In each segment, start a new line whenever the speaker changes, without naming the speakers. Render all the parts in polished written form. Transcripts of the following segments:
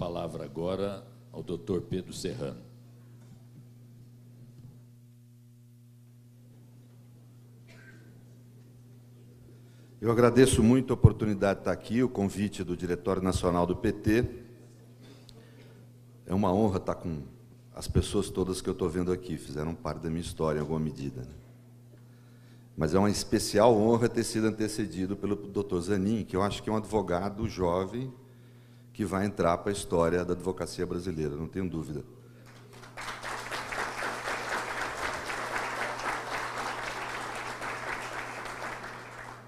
palavra agora ao Dr. Pedro Serrano.
Eu agradeço muito a oportunidade de estar aqui, o convite do Diretório Nacional do PT. É uma honra estar com as pessoas todas que eu estou vendo aqui, fizeram parte da minha história em alguma medida, né? Mas é uma especial honra ter sido antecedido pelo Dr. Zanin, que eu acho que é um advogado jovem que vai entrar para a história da advocacia brasileira, não tenho dúvida.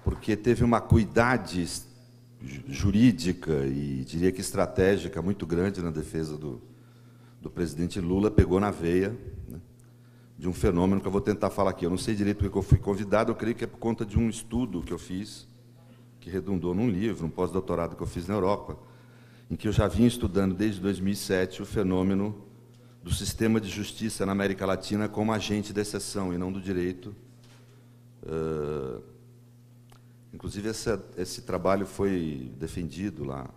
Porque teve uma acuidade jurídica e, diria que estratégica, muito grande na defesa do presidente Lula, pegou na veia, né, de um fenômeno que eu vou tentar falar aqui. Eu não sei direito porque eu fui convidado, eu creio que é por conta de um estudo que eu fiz, que redundou num livro, um pós-doutorado que eu fiz na Europa, em que eu já vinha estudando desde 2007 o fenômeno do sistema de justiça na América Latina como agente de exceção e não do direito. Inclusive, esse trabalho foi defendido lá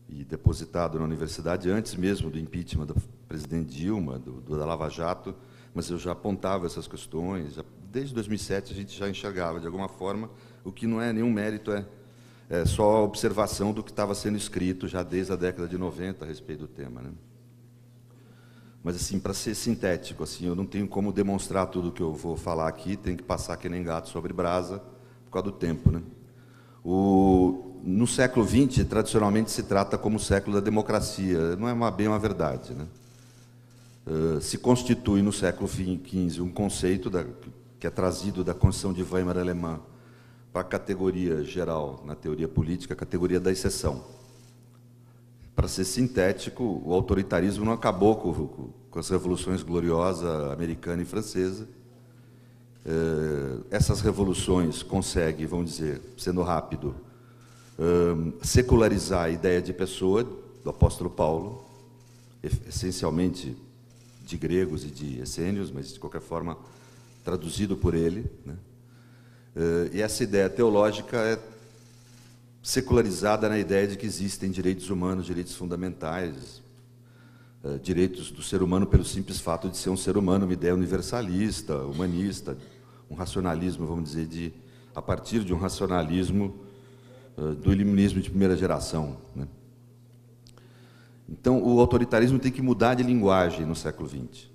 e depositado na universidade antes mesmo do impeachment da presidente Dilma, da Lava Jato, mas eu já apontava essas questões. Desde 2007 a gente já enxergava, de alguma forma, o que não é nenhum mérito, é só a observação do que estava sendo escrito já desde a década de 90 a respeito do tema, né? Mas, assim, para ser sintético, assim, eu não tenho como demonstrar tudo o que eu vou falar aqui, tenho que passar que nem gato sobre brasa, por causa do tempo, né? No século XX, tradicionalmente, se trata como o século da democracia. Não é bem uma verdade, né? Se constitui no século XV um conceito que é trazido da Constituição de Weimar alemã para a categoria geral, na teoria política, a categoria da exceção. Para ser sintético, o autoritarismo não acabou com as revoluções gloriosas americana e francesa. Essas revoluções conseguem, vamos dizer, sendo rápido, secularizar a ideia de pessoa do apóstolo Paulo, essencialmente de gregos e de essênios, mas de qualquer forma traduzido por ele, né? E essa ideia teológica é secularizada na ideia de que existem direitos humanos, direitos fundamentais, direitos do ser humano pelo simples fato de ser um ser humano, uma ideia universalista, humanista, um racionalismo, vamos dizer, a partir de um racionalismo do iluminismo de primeira geração, né? Então, o autoritarismo tem que mudar de linguagem no século XX.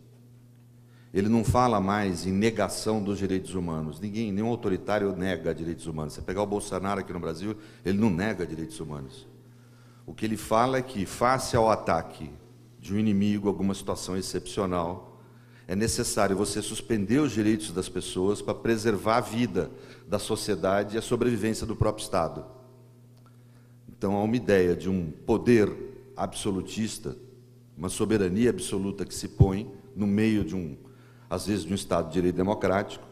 Ele não fala mais em negação dos direitos humanos. Nenhum autoritário nega direitos humanos. Você pegar o Bolsonaro aqui no Brasil, ele não nega direitos humanos. O que ele fala é que, face ao ataque de um inimigo, alguma situação excepcional, é necessário você suspender os direitos das pessoas para preservar a vida da sociedade e a sobrevivência do próprio Estado. Então, há uma ideia de um poder absolutista, uma soberania absoluta que se põe no meio às vezes, de um Estado de Direito democrático,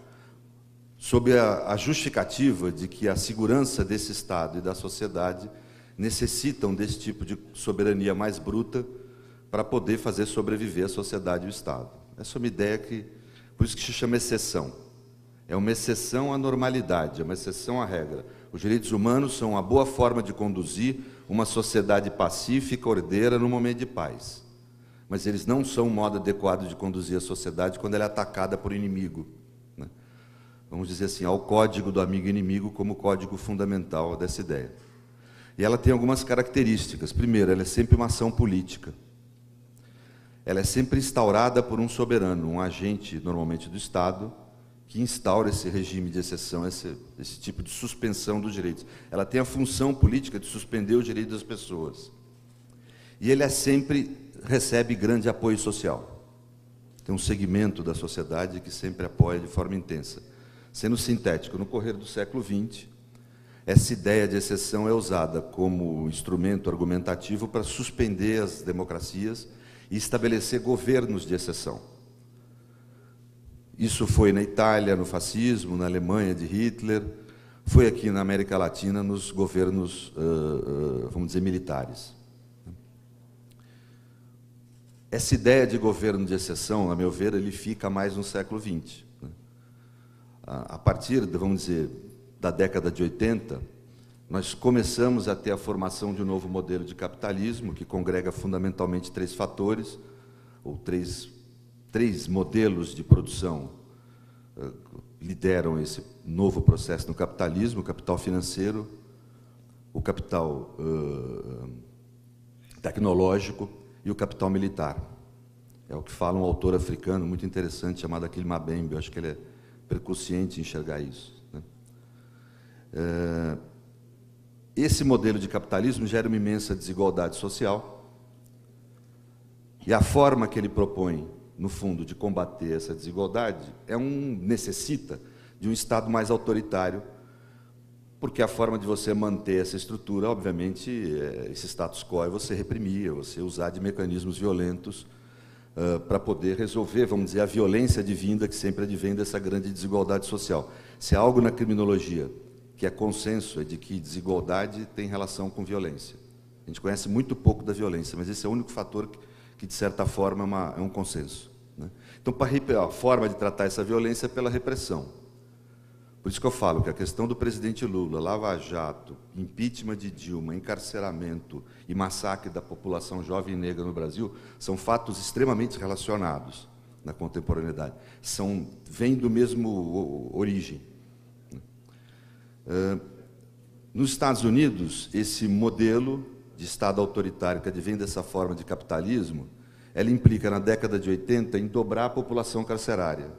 sob a justificativa de que a segurança desse Estado e da sociedade necessitam desse tipo de soberania mais bruta para poder fazer sobreviver a sociedade e o Estado. Essa é uma ideia por isso que se chama exceção. É uma exceção à normalidade, é uma exceção à regra. Os direitos humanos são uma boa forma de conduzir uma sociedade pacífica, ordeira, no momento de paz. Mas eles não são um modo adequado de conduzir a sociedade quando ela é atacada por inimigo, né? Vamos dizer assim, há o código do amigo inimigo como código fundamental dessa ideia. E ela tem algumas características. Primeiro, ela é sempre uma ação política. Ela é sempre instaurada por um soberano, um agente, normalmente do Estado, que instaura esse regime de exceção, esse tipo de suspensão dos direitos. Ela tem a função política de suspender os direitos das pessoas. E ele sempre recebe grande apoio social. Tem um segmento da sociedade que sempre apoia de forma intensa. Sendo sintético, no correr do século XX, essa ideia de exceção é usada como instrumento argumentativo para suspender as democracias e estabelecer governos de exceção. Isso foi na Itália, no fascismo, na Alemanha de Hitler, foi aqui na América Latina, nos governos, vamos dizer, militares. Essa ideia de governo de exceção, a meu ver, ele fica mais no século XX, né? A partir, vamos dizer, da década de 80, nós começamos a ter a formação de um novo modelo de capitalismo, que congrega fundamentalmente três fatores, ou três modelos de produção lideram esse novo processo no capitalismo: o capital financeiro, o capital tecnológico e o capital militar. É o que fala um autor africano muito interessante, chamado Achille Mbembe. Eu acho que ele é percussiente em enxergar isso, né? Esse modelo de capitalismo gera uma imensa desigualdade social, e a forma que ele propõe, no fundo, de combater essa desigualdade necessita de um Estado mais autoritário, porque a forma de você manter essa estrutura, obviamente, esse status quo, é você reprimir, você usar de mecanismos violentos para poder resolver, vamos dizer, a violência advinda que sempre advém dessa grande desigualdade social. Se há algo na criminologia que é consenso, é de que desigualdade tem relação com violência. A gente conhece muito pouco da violência, mas esse é o único fator que de certa forma, é um consenso, né? Então, a forma de tratar essa violência é pela repressão. Por isso que eu falo que a questão do presidente Lula, Lava Jato, impeachment de Dilma, encarceramento e massacre da população jovem e negra no Brasil são fatos extremamente relacionados na contemporaneidade. Vêm do mesmo origem. Nos Estados Unidos, esse modelo de Estado autoritário que advém dessa forma de capitalismo, ela implica, na década de 80, em dobrar a população carcerária.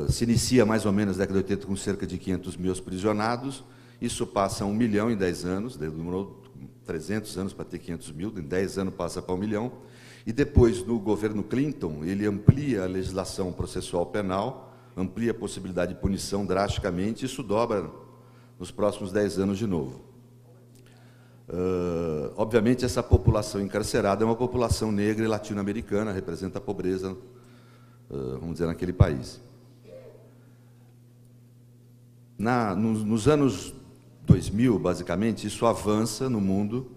Se inicia mais ou menos na década de 80 com cerca de 500 mil aprisionados, isso passa a 1 milhão em 10 anos, demorou 300 anos para ter 500 mil, em 10 anos passa para 1 milhão, e depois, no governo Clinton, ele amplia a legislação processual penal, amplia a possibilidade de punição drasticamente, isso dobra nos próximos 10 anos de novo. Obviamente, essa população encarcerada é uma população negra e latino-americana, representa a pobreza, vamos dizer, naquele país. Nos anos 2000, basicamente, isso avança no mundo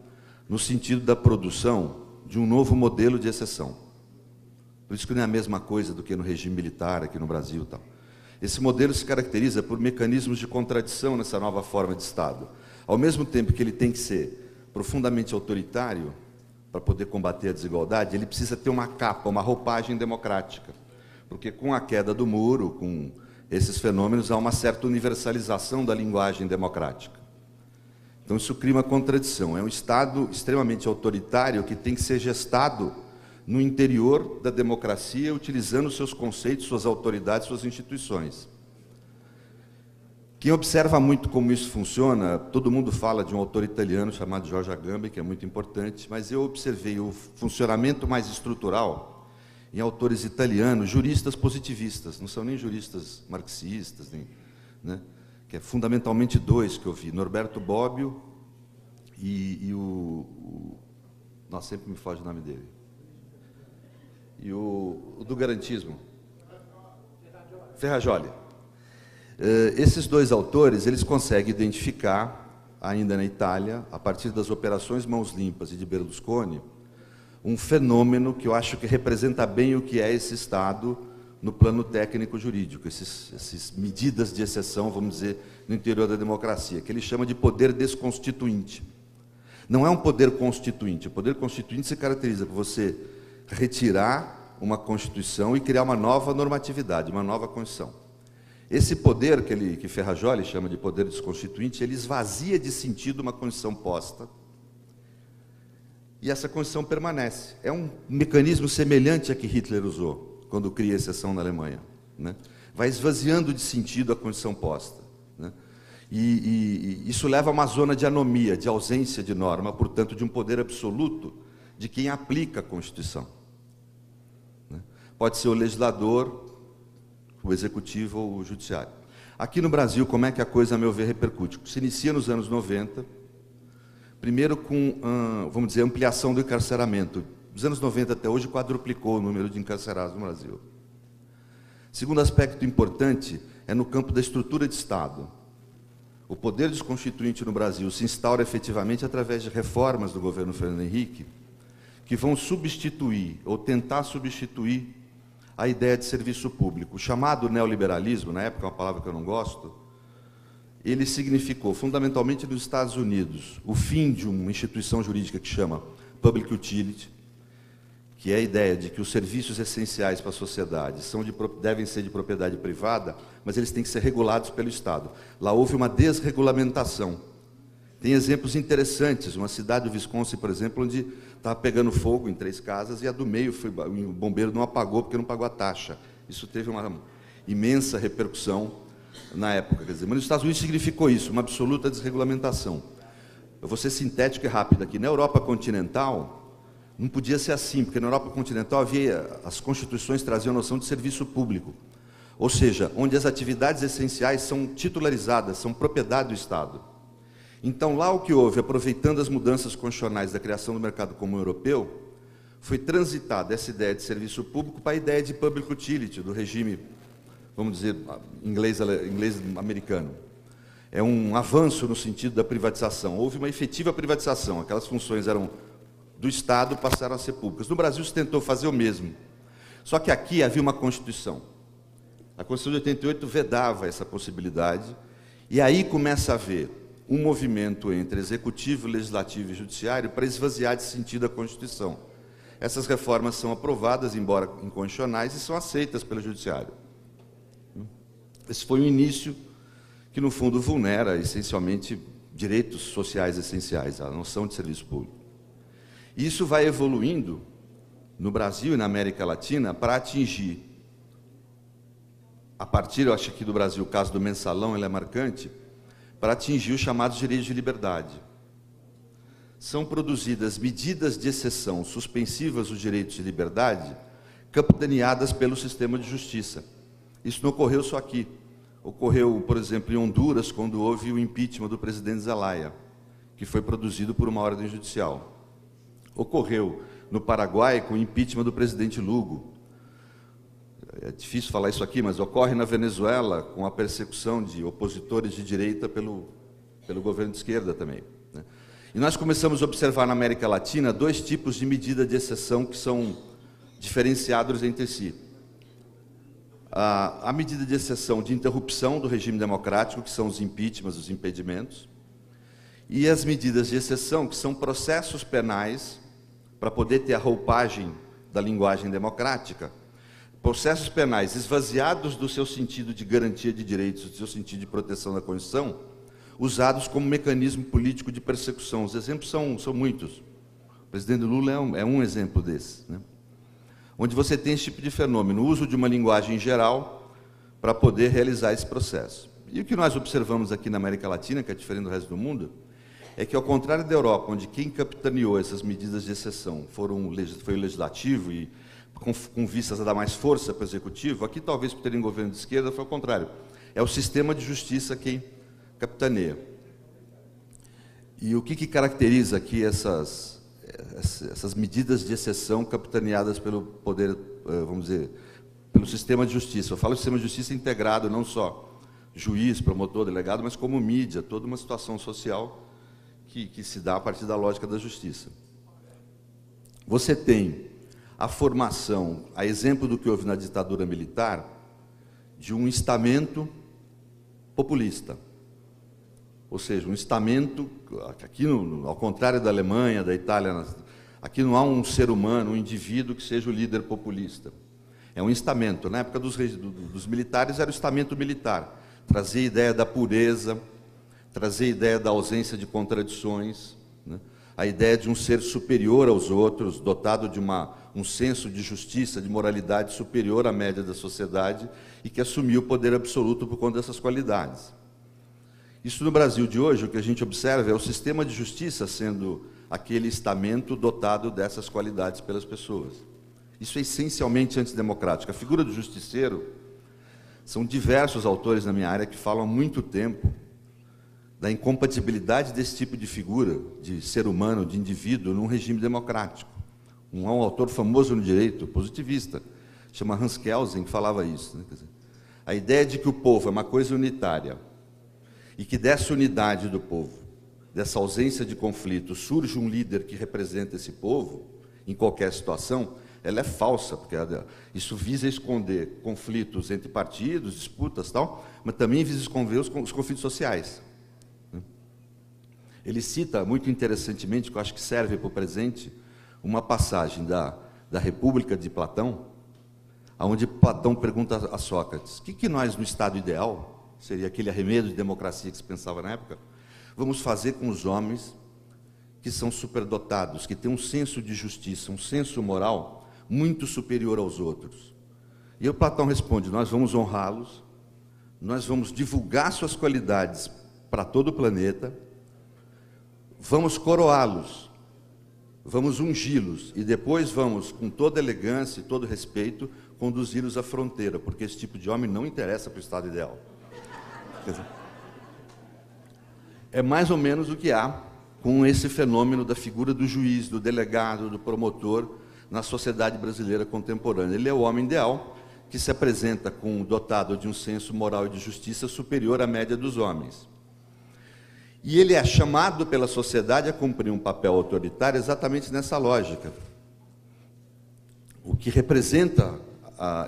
no sentido da produção de um novo modelo de exceção. Por isso que não é a mesma coisa do que no regime militar aqui no Brasil, tal. Esse modelo se caracteriza por mecanismos de contradição nessa nova forma de Estado. Ao mesmo tempo que ele tem que ser profundamente autoritário para poder combater a desigualdade, ele precisa ter uma capa, uma roupagem democrática. Porque com a queda do muro, com esses fenômenos, há uma certa universalização da linguagem democrática. Então isso cria uma contradição. É um Estado extremamente autoritário que tem que ser gestado no interior da democracia, utilizando seus conceitos, suas autoridades, suas instituições. Quem observa muito como isso funciona, todo mundo fala de um autor italiano chamado Giorgio Agamben, que é muito importante, mas eu observei o funcionamento mais estrutural em autores italianos, juristas positivistas, não são nem juristas marxistas, né? Que é fundamentalmente dois que eu vi, Norberto Bobbio e nossa, sempre me foge o nome dele. E o do garantismo, Ferrajoli. Esses dois autores, eles conseguem identificar, ainda na Itália, a partir das operações Mãos Limpas e de Berlusconi, um fenômeno que eu acho que representa bem o que é esse Estado no plano técnico-jurídico, essas medidas de exceção, vamos dizer, no interior da democracia, que ele chama de poder desconstituinte. Não é um poder constituinte. O poder constituinte se caracteriza por você retirar uma Constituição e criar uma nova normatividade, uma nova Constituição. Esse poder, que Ferrajoli chama de poder desconstituinte, ele esvazia de sentido uma Constituição posta, e essa Constituição permanece. É um mecanismo semelhante a que Hitler usou, quando cria a exceção na Alemanha, né? Vai esvaziando de sentido a Constituição posta, né? E isso leva a uma zona de anomia, de ausência de norma, portanto, de um poder absoluto de quem aplica a Constituição. Pode ser o legislador, o executivo ou o judiciário. Aqui no Brasil, como é que a coisa, a meu ver, repercute? Se inicia nos anos 90, primeiro com, vamos dizer, ampliação do encarceramento. Dos anos 90 até hoje, quadruplicou o número de encarcerados no Brasil. Segundo aspecto importante é no campo da estrutura de Estado. O poder desconstituinte no Brasil se instaura efetivamente através de reformas do governo Fernando Henrique, que vão substituir, ou tentar substituir, a ideia de serviço público. O chamado neoliberalismo, na época é uma palavra que eu não gosto, ele significou, fundamentalmente nos Estados Unidos, o fim de uma instituição jurídica que chama Public Utility, que é a ideia de que os serviços essenciais para a sociedade devem ser de propriedade privada, mas eles têm que ser regulados pelo Estado. Lá houve uma desregulamentação. Tem exemplos interessantes, uma cidade do Wisconsin, por exemplo, onde estava pegando fogo em 3 casas e a do meio, o bombeiro não apagou porque não pagou a taxa. Isso teve uma imensa repercussão na época. Quer dizer, mas nos Estados Unidos significou isso, uma absoluta desregulamentação. Eu vou ser sintético e rápido aqui. Na Europa continental, não podia ser assim, porque na Europa continental as constituições traziam a noção de serviço público. Ou seja, onde as atividades essenciais são titularizadas, são propriedade do Estado. Então, lá o que houve, aproveitando as mudanças constitucionais da criação do mercado comum europeu, foi transitada essa ideia de serviço público para a ideia de public utility, do regime, vamos dizer, inglês-americano. É um avanço no sentido da privatização. Houve uma efetiva privatização, aquelas funções eram do Estado, passaram a ser públicas. No Brasil se tentou fazer o mesmo. Só que aqui havia uma Constituição. A Constituição de 88 vedava essa possibilidade, e aí começa a haver um movimento entre executivo, legislativo e judiciário para esvaziar de sentido a Constituição. Essas reformas são aprovadas, embora inconstitucionais, e são aceitas pelo judiciário. Esse foi um início que, no fundo, vulnera, essencialmente, direitos sociais essenciais, a noção de serviço público. E isso vai evoluindo no Brasil e na América Latina para atingir, a partir, eu acho que do Brasil, o caso do mensalão ele é marcante, para atingir os chamados direitos de liberdade. São produzidas medidas de exceção suspensivas dos direitos de liberdade, capitaneadas pelo sistema de justiça. Isso não ocorreu só aqui. Ocorreu, por exemplo, em Honduras, quando houve o impeachment do presidente Zelaya, que foi produzido por uma ordem judicial. Ocorreu no Paraguai com o impeachment do presidente Lugo. É difícil falar isso aqui, mas ocorre na Venezuela com a persecução de opositores de direita pelo governo de esquerda também, né? E nós começamos a observar na América Latina 2 tipos de medida de exceção que são diferenciados entre si. A medida de exceção de interrupção do regime democrático, que são os impeachments, os impedimentos, e as medidas de exceção, que são processos penais, para poder ter a roupagem da linguagem democrática, processos penais esvaziados do seu sentido de garantia de direitos, do seu sentido de proteção da Constituição, usados como mecanismo político de persecução. Os exemplos são muitos. O presidente Lula é um exemplo desse, né? Onde você tem esse tipo de fenômeno, o uso de uma linguagem geral para poder realizar esse processo. E o que nós observamos aqui na América Latina, que é diferente do resto do mundo, é que, ao contrário da Europa, onde quem capitaneou essas medidas de exceção foi o legislativo e com vistas a dar mais força para o executivo, aqui talvez por terem governo de esquerda foi o contrário. É o sistema de justiça quem capitaneia. E o que caracteriza aqui essas medidas de exceção capitaneadas pelo poder, vamos dizer, pelo sistema de justiça? Eu falo sistema de justiça integrado, não só juiz, promotor, delegado, mas como mídia, toda uma situação social que se dá a partir da lógica da justiça. Você tem a formação, a exemplo do que houve na ditadura militar, de um estamento populista. Ou seja, um estamento, aqui ao contrário da Alemanha, da Itália, aqui não há um ser humano, um indivíduo que seja o líder populista. É um estamento. Na época dos militares era o estamento militar. Trazia a ideia da pureza, trazia a ideia da ausência de contradições, né? A ideia de um ser superior aos outros, dotado de um senso de justiça, de moralidade superior à média da sociedade e que assumiu o poder absoluto por conta dessas qualidades. Isso no Brasil de hoje, o que a gente observa é o sistema de justiça sendo aquele estamento dotado dessas qualidades pelas pessoas. Isso é essencialmente antidemocrático. A figura do justiceiro, são diversos autores na minha área que falam há muito tempo da incompatibilidade desse tipo de figura, de ser humano, de indivíduo, num regime democrático. Há um autor famoso no direito, positivista, chama Hans Kelsen, que falava isso, né? Quer dizer, a ideia de que o povo é uma coisa unitária e que dessa unidade do povo, dessa ausência de conflito, surge um líder que representa esse povo, em qualquer situação, ela é falsa, porque isso visa esconder conflitos entre partidos, disputas, tal, mas também visa esconder os conflitos sociais. Ele cita, muito interessantemente, que eu acho que serve para o presente, uma passagem da República de Platão, onde Platão pergunta a Sócrates: o que nós, no estado ideal, seria aquele arremedo de democracia que se pensava na época, vamos fazer com os homens que são superdotados, que têm um senso de justiça, um senso moral muito superior aos outros? E o Platão responde: nós vamos honrá-los, nós vamos divulgar suas qualidades para todo o planeta, vamos coroá-los, vamos ungí-los, e depois vamos, com toda elegância e todo respeito, conduzi-los à fronteira, porque esse tipo de homem não interessa para o estado ideal. Quer dizer, é mais ou menos o que há com esse fenômeno da figura do juiz, do delegado, do promotor na sociedade brasileira contemporânea. Ele é o homem ideal que se apresenta dotado de um senso moral e de justiça superior à média dos homens. E ele é chamado pela sociedade a cumprir um papel autoritário exatamente nessa lógica. O que representa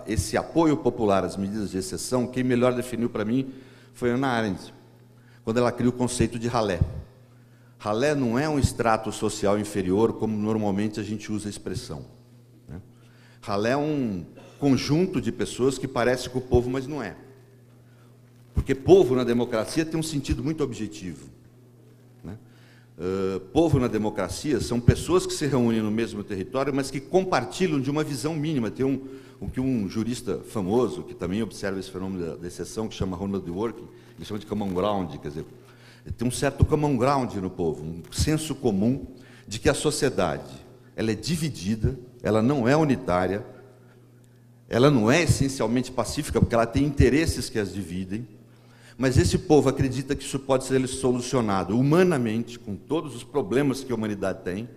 esse apoio popular às medidas de exceção, quem melhor definiu para mim foi Hannah Arendt, quando ela cria o conceito de ralé. Ralé não é um extrato social inferior, como normalmente a gente usa a expressão, né? Ralé é um conjunto de pessoas que parece com o povo, mas não é. Porque povo na democracia tem um sentido muito objetivo, né? Povo na democracia são pessoas que se reúnem no mesmo território, mas que compartilham de uma visão mínima. Tem o que um jurista famoso, que também observa esse fenômeno da exceção, que chama Ronald Dworkin, ele chama de common ground, quer dizer, tem um certo common ground no povo, um senso comum de que a sociedade ela é dividida, ela não é unitária, ela não é essencialmente pacífica, porque ela tem interesses que as dividem, mas esse povo acredita que isso pode ser solucionado humanamente, com todos os problemas que a humanidade tem,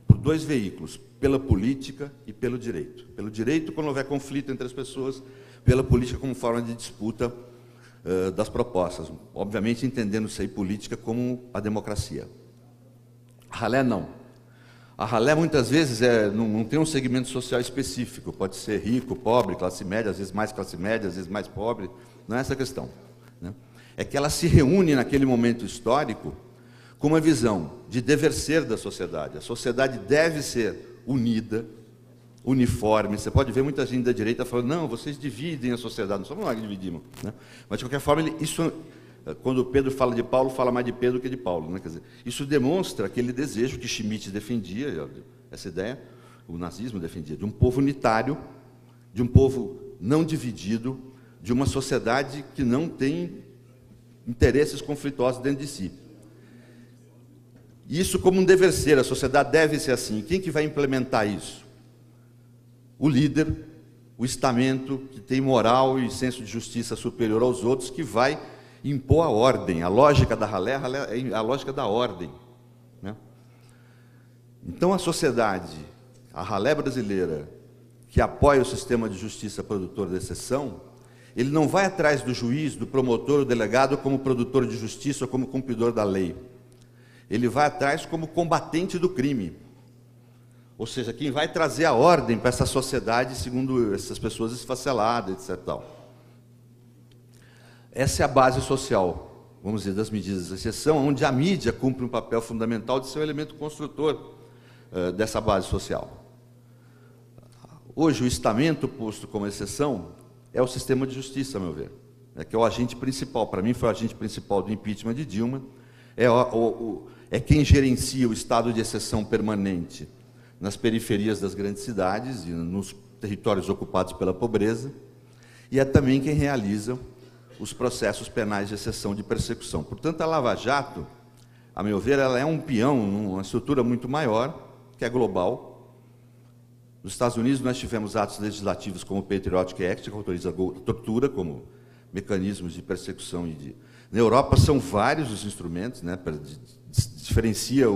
por dois veículos: pela política e pelo direito. Pelo direito, quando houver conflito entre as pessoas; pela política, como forma de disputa das propostas, obviamente entendendo isso aí, política, como a democracia. A ralé não. A ralé muitas vezes não tem um segmento social específico, pode ser rico, pobre, classe média, às vezes mais classe média, às vezes mais pobre, não é essa a questão, né? É que ela se reúne naquele momento histórico com uma visão de dever ser da sociedade. A sociedade deve ser unida, uniforme. Você pode ver muita gente da direita falando: não, vocês dividem a sociedade. Não somos nós que dividimos, né? Mas, de qualquer forma, quando Pedro fala de Paulo, fala mais de Pedro que de Paulo, né? Quer dizer, isso demonstra aquele desejo que Schmitt defendia, essa ideia, o nazismo defendia, de um povo unitário, de um povo não dividido, de uma sociedade que não tem interesses conflituosos dentro de si. Isso como um dever ser, a sociedade deve ser assim. Quem que vai implementar isso? O líder, o estamento, que tem moral e senso de justiça superior aos outros, que vai impor a ordem. A lógica da ralé é a lógica da ordem, né? Então a sociedade, a ralé brasileira, que apoia o sistema de justiça produtor de exceção, ele não vai atrás do juiz, do promotor, do delegado como produtor de justiça ou como cumpridor da lei. Ele vai atrás como combatente do crime. Ou seja, quem vai trazer a ordem para essa sociedade, segundo essas pessoas esfaceladas, etc. Tal. Essa é a base social, vamos dizer, das medidas de exceção, onde a mídia cumpre um papel fundamental de ser um elemento construtor dessa base social. Hoje, o estamento posto como exceção é o sistema de justiça, a meu ver, que é o agente principal. Para mim, foi o agente principal do impeachment de Dilma. É quem gerencia o estado de exceção permanente nas periferias das grandes cidades e nos territórios ocupados pela pobreza, e é também quem realiza os processos penais de exceção de persecução. Portanto, a Lava Jato, a meu ver, ela é um peão numa estrutura muito maior, que é global. Nos Estados Unidos, nós tivemos atos legislativos como o Patriotic Act, que autoriza a tortura como mecanismos de persecução. Na Europa, são vários os instrumentos, né, diferencia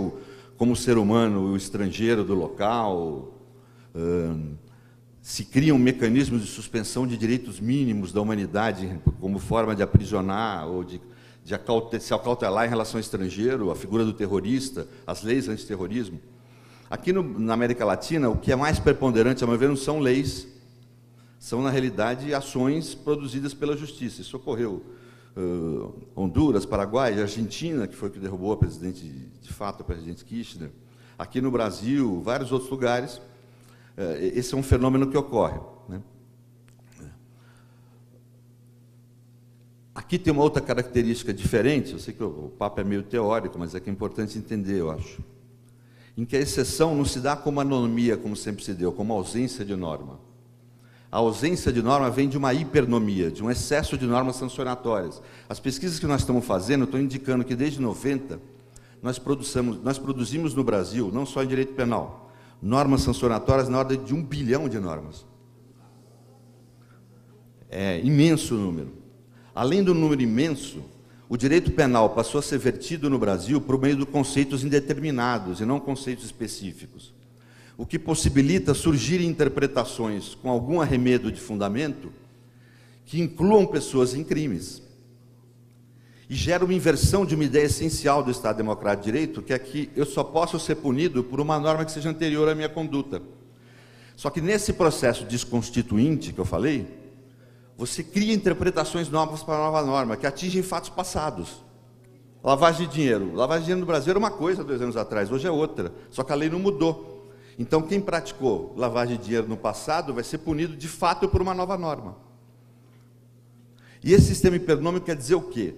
como ser humano o estrangeiro do local, se criam mecanismos de suspensão de direitos mínimos da humanidade como forma de aprisionar ou de se acautelar em relação ao estrangeiro, a figura do terrorista, as leis antiterrorismo. Aqui na América Latina, o que é mais preponderante, a meu ver, não são leis, são, na realidade, ações produzidas pela justiça. Isso ocorreu Honduras, Paraguai, Argentina, que foi o que derrubou a presidente, de fato, a presidente Kirchner, aqui no Brasil, vários outros lugares. Esse é um fenômeno que ocorre, né? Aqui tem uma outra característica diferente, eu sei que o papo é meio teórico, mas é que é importante entender, eu acho, em que a exceção não se dá como anomia, como sempre se deu, como ausência de norma. A ausência de norma vem de uma hipernomia, de um excesso de normas sancionatórias. As pesquisas que nós estamos fazendo estão indicando que desde 90 nós produzimos no Brasil, não só em direito penal, normas sancionatórias na ordem de 1 bilhão de normas. É imenso o número. Além do número imenso, o direito penal passou a ser vertido no Brasil por meio de conceitos indeterminados e não conceitos específicos, o que possibilita surgir interpretações com algum arremedo de fundamento que incluam pessoas em crimes. E gera uma inversão de uma ideia essencial do Estado Democrático de Direito, que é que eu só posso ser punido por uma norma que seja anterior à minha conduta. Só que nesse processo desconstituinte que eu falei, você cria interpretações novas para a nova norma, que atingem fatos passados. Lavagem de dinheiro. Lavagem de dinheiro no Brasil era uma coisa 2 anos atrás, hoje é outra. Só que a lei não mudou. Então, quem praticou lavagem de dinheiro no passado vai ser punido, de fato, por uma nova norma. E esse sistema hipernômico quer dizer o quê?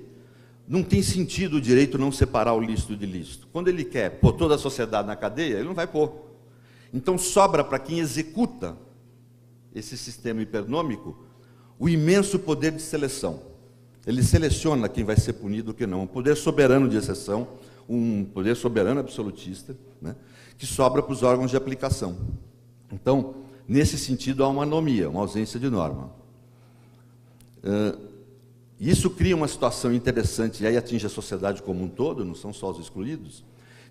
Não tem sentido o direito não separar o lícito de ilícito. Quando ele quer pôr toda a sociedade na cadeia, ele não vai pôr. Então, sobra para quem executa esse sistema hipernômico o imenso poder de seleção. Ele seleciona quem vai ser punido e quem não. Um poder soberano de exceção, um poder soberano absolutista, né, que sobra para os órgãos de aplicação. Então, nesse sentido, há uma anomia, uma ausência de norma. Isso cria uma situação interessante, e aí atinge a sociedade como um todo, não são só os excluídos,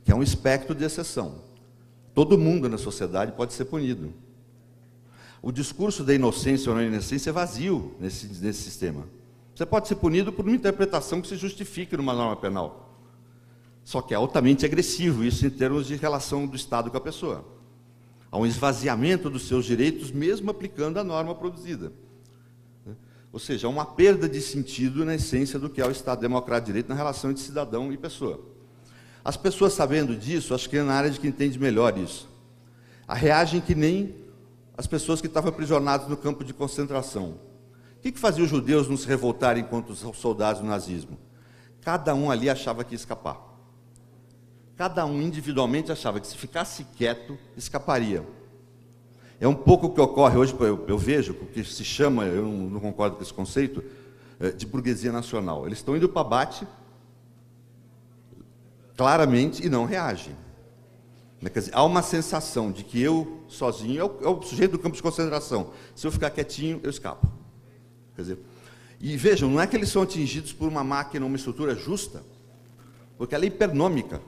que é um espectro de exceção. Todo mundo na sociedade pode ser punido. O discurso da inocência ou não inocência é vazio nesse sistema. Você pode ser punido por uma interpretação que se justifique numa norma penal. Só que é altamente agressivo isso em termos de relação do Estado com a pessoa. Há um esvaziamento dos seus direitos, mesmo aplicando a norma produzida. Ou seja, há uma perda de sentido na essência do que é o Estado Democrático de Direito na relação entre cidadão e pessoa. As pessoas sabendo disso, acho que é na área de quem entende melhor isso, reagem que nem as pessoas que estavam aprisionadas no campo de concentração. O que fazia os judeus não se revoltarem contra os soldados do nazismo? Cada um ali achava que ia escapar. Cada um individualmente achava que se ficasse quieto, escaparia. É um pouco o que ocorre hoje, eu vejo, o que se chama, eu não concordo com esse conceito, de burguesia nacional. Eles estão indo para abate, claramente, e não reagem. Quer dizer, há uma sensação de que eu, sozinho, é o sujeito do campo de concentração. Se eu ficar quietinho, eu escapo. Quer dizer, e vejam, não é que eles são atingidos por uma máquina, uma estrutura justa, porque ela é hipernômica.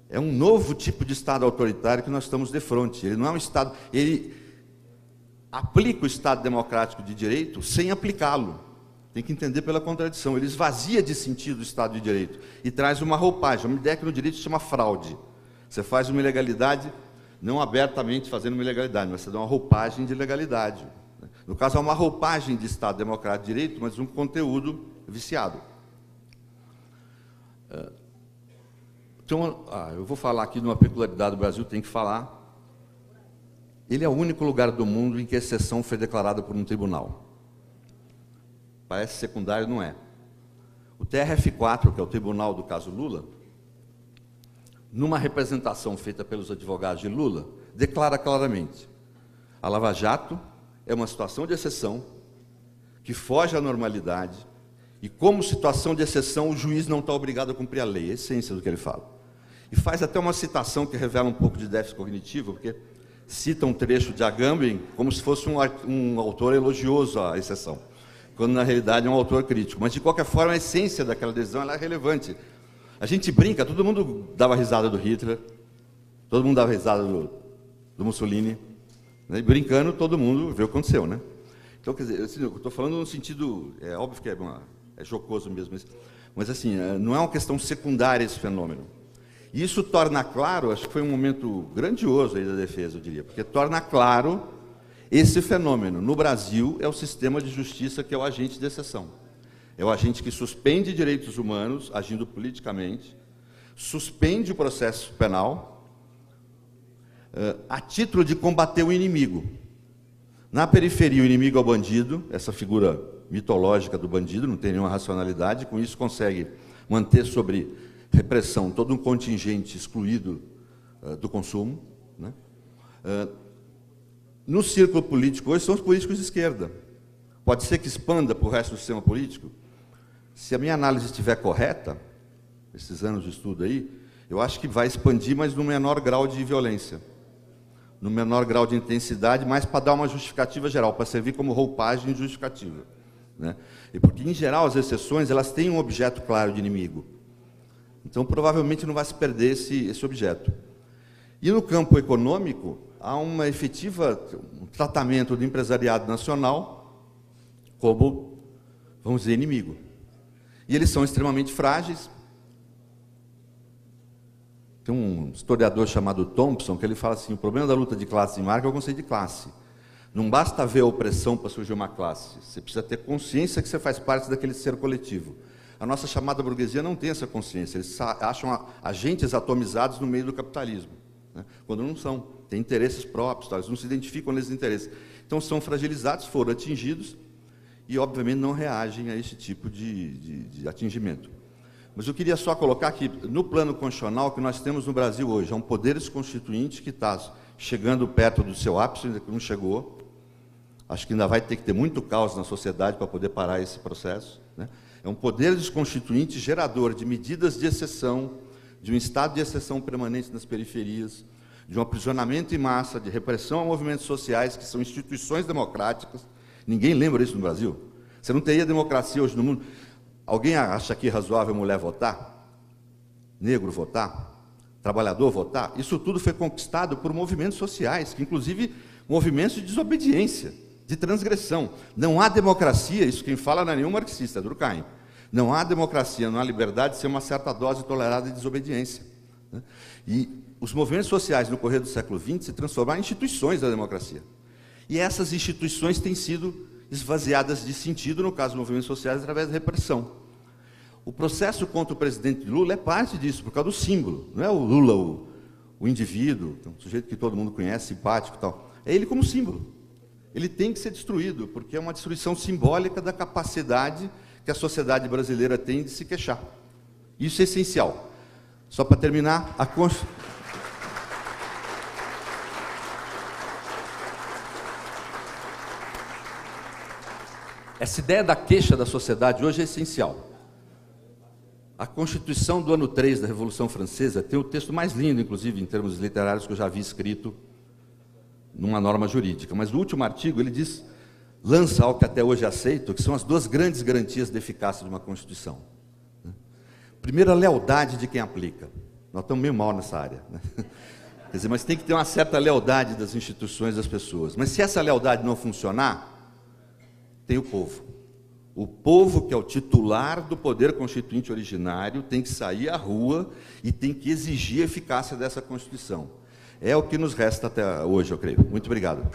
É um novo tipo de Estado autoritário que nós estamos de frente. Ele não é um Estado... Ele aplica o Estado democrático de direito sem aplicá-lo. Tem que entender pela contradição. Ele esvazia de sentido o Estado de direito e traz uma roupagem, uma ideia que no direito se chama fraude. Você faz uma ilegalidade, não abertamente fazendo uma ilegalidade, mas você dá uma roupagem de legalidade. No caso, é uma roupagem de Estado democrático de direito, mas um conteúdo viciado. Então, eu vou falar aqui de uma peculiaridade do Brasil, tem que falar. Ele é o único lugar do mundo em que a exceção foi declarada por um tribunal. Parece secundário, não é. O TRF4, que é o tribunal do caso Lula, numa representação feita pelos advogados de Lula, declara claramente: a Lava Jato é uma situação de exceção que foge à normalidade e, como situação de exceção, o juiz não está obrigado a cumprir a lei. É a essência do que ele fala. E faz até uma citação que revela um pouco de déficit cognitivo, porque cita um trecho de Agamben como se fosse um autor elogioso à exceção, quando na realidade é um autor crítico. Mas, de qualquer forma, a essência daquela decisão ela é relevante. A gente brinca, todo mundo dava risada do Hitler, todo mundo dava risada do Mussolini, né? E brincando, todo mundo vê o que aconteceu, né? Então, quer dizer, assim, eu estou falando no sentido, é óbvio que é jocoso mesmo, mas assim, não é uma questão secundária esse fenômeno. E isso torna claro, acho que foi um momento grandioso aí da defesa, eu diria, porque torna claro esse fenômeno. No Brasil, é o sistema de justiça que é o agente de exceção. É o agente que suspende direitos humanos, agindo politicamente, suspende o processo penal, a título de combater o inimigo. Na periferia, o inimigo é o bandido, essa figura mitológica do bandido, não tem nenhuma racionalidade, com isso consegue manter sobre repressão todo um contingente excluído do consumo, né? No círculo político hoje são os políticos de esquerda. Pode ser que expanda para o resto do sistema político? Se a minha análise estiver correta, esses anos de estudo aí, eu acho que vai expandir, mas no menor grau de violência, no menor grau de intensidade, mas para dar uma justificativa geral, para servir como roupagem justificativa, né? E porque, em geral, as exceções elas têm um objeto claro de inimigo. Então, provavelmente não vai se perder esse objeto. E no campo econômico, há um tratamento do empresariado nacional como, vamos dizer, inimigo. E eles são extremamente frágeis. Tem um historiador chamado Thompson, que ele fala assim, o problema da luta de classe em marca é o conceito de classe. Não basta ver a opressão para surgir uma classe, você precisa ter consciência que você faz parte daquele ser coletivo. A nossa chamada burguesia não tem essa consciência, eles acham agentes atomizados no meio do capitalismo, né? Quando não são, têm interesses próprios, eles não se identificam nesses interesses. Então são fragilizados, foram atingidos e, obviamente, não reagem a esse tipo de atingimento. Mas eu queria só colocar que, no plano constitucional, que nós temos no Brasil hoje, é um poder constituinte que está chegando perto do seu ápice, ainda que não chegou. Acho que ainda vai ter que ter muito caos na sociedade para poder parar esse processo, né? É um poder constituinte gerador de medidas de exceção, de um estado de exceção permanente nas periferias, de um aprisionamento em massa, de repressão a movimentos sociais, que são instituições democráticas. Ninguém lembra isso no Brasil. Você não teria democracia hoje no mundo. Alguém acha que é razoável mulher votar? Negro votar? Trabalhador votar? Isso tudo foi conquistado por movimentos sociais, que inclusive movimentos de desobediência, de transgressão. Não há democracia, isso quem fala não é nenhum marxista, é Durkheim. Não há democracia, não há liberdade sem uma certa dose tolerada de desobediência, né? E os movimentos sociais no correr do século XX se transformaram em instituições da democracia. E essas instituições têm sido esvaziadas de sentido, no caso dos movimentos sociais, através da repressão. O processo contra o presidente Lula é parte disso, por causa do símbolo. Não é o Lula, o indivíduo, um sujeito que todo mundo conhece, simpático e tal. É ele como símbolo. Ele tem que ser destruído, porque é uma destruição simbólica da capacidade que a sociedade brasileira tem de se queixar. Isso é essencial. Só para terminar, essa ideia da queixa da sociedade hoje é essencial. A Constituição do ano 3 da Revolução Francesa tem o texto mais lindo, inclusive, em termos literários, que eu já vi escrito numa norma jurídica. Mas no último artigo ele diz, lança algo que até hoje é aceito, que são as duas grandes garantias de eficácia de uma Constituição. Primeiro, a lealdade de quem aplica. Nós estamos meio mal nessa área, né? Quer dizer, mas tem que ter uma certa lealdade das instituições, das pessoas. Mas se essa lealdade não funcionar, tem o povo. O povo, que é o titular do poder constituinte originário, tem que sair à rua e tem que exigir a eficácia dessa Constituição. É o que nos resta até hoje, eu creio. Muito obrigado.